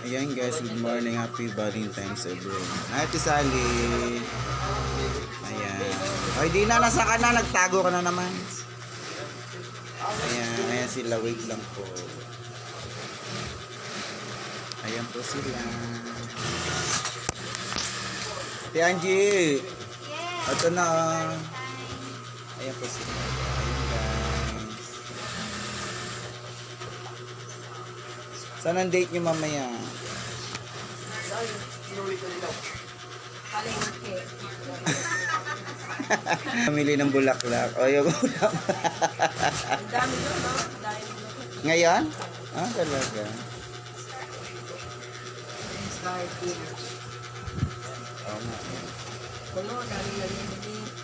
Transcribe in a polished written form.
Ayan guys, good morning. Happy Valentine's everyone. Ate Sally. Ayan. Ay, di na. Nasa ka na. Nagtago ka na naman. Ayan. Ayan sila. Wait lang po. Ayan po sila. Ate Angie. Ito na. Ayan po sila. Ayan guys. Saan ang date nyo mamaya? Palengke. Pamili ng bulaklak. O yung bulaklak. Ang dami doon, no? Dahil Ngayon? Ah, talaga. starting. Oo nga. Puno, dami na nilili.